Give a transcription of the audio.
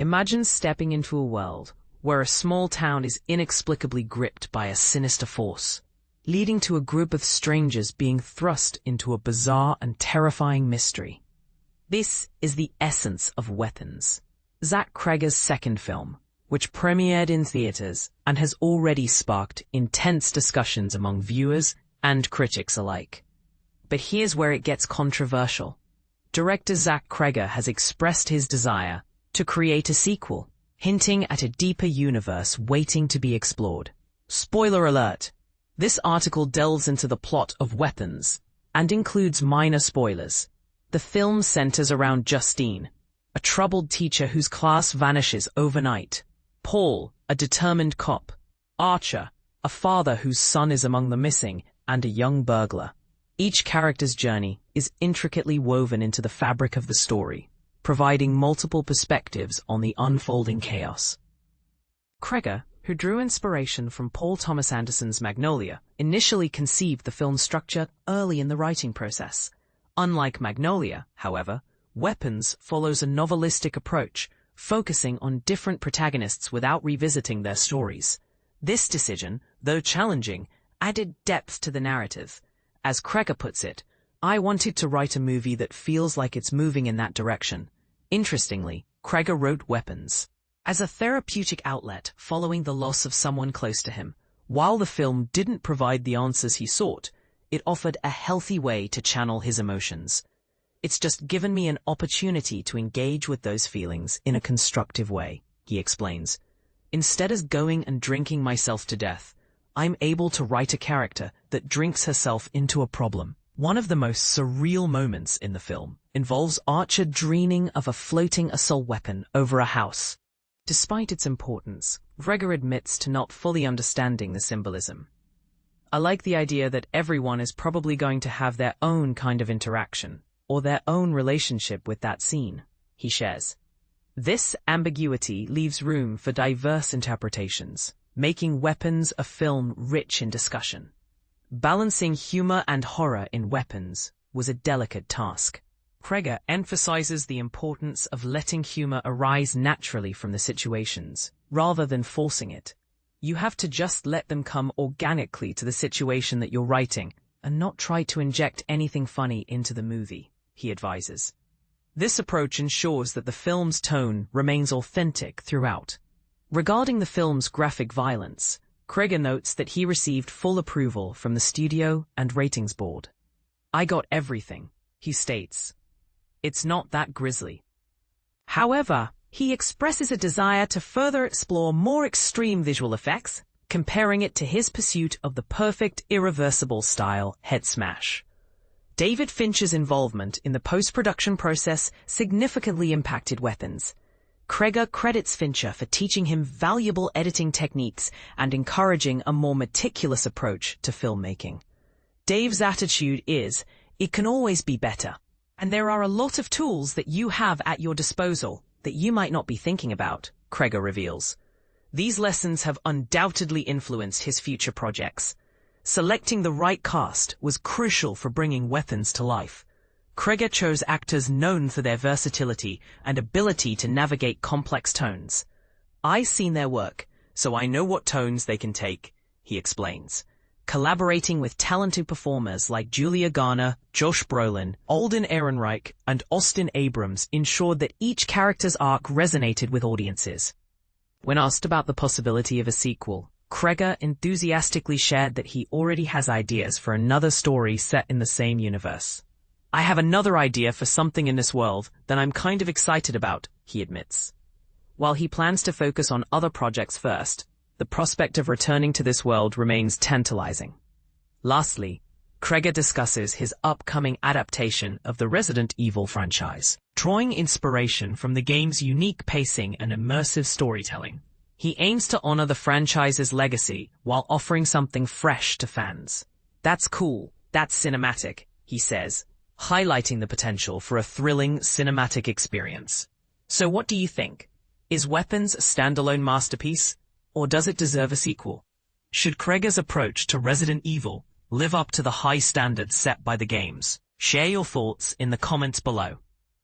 Imagine stepping into a world where a small town is inexplicably gripped by a sinister force, leading to a group of strangers being thrust into a bizarre and terrifying mystery. This is the essence of Weapons, Zach Cregger's second film, which premiered in theaters and has already sparked intense discussions among viewers and critics alike. But here's where it gets controversial. Director Zach Cregger has expressed his desire to create a sequel, hinting at a deeper universe waiting to be explored. Spoiler alert! This article delves into the plot of Weapons and includes minor spoilers. The film centers around Justine, a troubled teacher whose class vanishes overnight. Paul, a determined cop. Archer, a father whose son is among the missing, and a young burglar. Each character's journey is intricately woven into the fabric of the story, providing multiple perspectives on the unfolding chaos. Cregger, who drew inspiration from Paul Thomas Anderson's Magnolia, initially conceived the film's structure early in the writing process. Unlike Magnolia, however, Weapons follows a novelistic approach, focusing on different protagonists without revisiting their stories. This decision, though challenging, added depth to the narrative. As Cregger puts it, "I wanted to write a movie that feels like it's moving in that direction." Interestingly, Cregger wrote Weapons as a therapeutic outlet following the loss of someone close to him. While the film didn't provide the answers he sought, it offered a healthy way to channel his emotions. "It's just given me an opportunity to engage with those feelings in a constructive way," he explains. "Instead of going and drinking myself to death, I'm able to write a character that drinks herself into a problem." One of the most surreal moments in the film involves Archer dreaming of a floating assault weapon over a house. Despite its importance, Cregger admits to not fully understanding the symbolism. "I like the idea that everyone is probably going to have their own kind of interaction, or their own relationship with that scene," he shares. This ambiguity leaves room for diverse interpretations, making Weapons a film rich in discussion. Balancing humor and horror in Weapons was a delicate task. Cregger emphasizes the importance of letting humor arise naturally from the situations, rather than forcing it. You have to just let them come organically to the situation that you're writing, and not try to inject anything funny into the movie, he advises. This approach ensures that the film's tone remains authentic throughout. Regarding the film's graphic violence, Cregger notes that he received full approval from the studio and ratings board. "I got everything," he states. "It's not that grisly." However, he expresses a desire to further explore more extreme visual effects, comparing it to his pursuit of the perfect, irreversible style head smash. David Fincher's involvement in the post-production process significantly impacted Weapons. Cregger credits Fincher for teaching him valuable editing techniques and encouraging a more meticulous approach to filmmaking. Dave's attitude is, "It can always be better, and there are a lot of tools that you have at your disposal that you might not be thinking about," Cregger reveals. These lessons have undoubtedly influenced his future projects. Selecting the right cast was crucial for bringing Weapons to life. Cregger chose actors known for their versatility and ability to navigate complex tones. "I've seen their work, so I know what tones they can take," he explains. Collaborating with talented performers like Julia Garner, Josh Brolin, Alden Ehrenreich, and Austin Abrams ensured that each character's arc resonated with audiences. When asked about the possibility of a sequel, Cregger enthusiastically shared that he already has ideas for another story set in the same universe. "I have another idea for something in this world that I'm kind of excited about," he admits. While he plans to focus on other projects first, the prospect of returning to this world remains tantalizing. Lastly, Cregger discusses his upcoming adaptation of the Resident Evil franchise, drawing inspiration from the game's unique pacing and immersive storytelling. He aims to honor the franchise's legacy while offering something fresh to fans. "That's cool, that's cinematic," he says, highlighting the potential for a thrilling cinematic experience. So what do you think? Is Weapons a standalone masterpiece, or does it deserve a sequel? Should Cregger's approach to Resident Evil live up to the high standards set by the games? Share your thoughts in the comments below.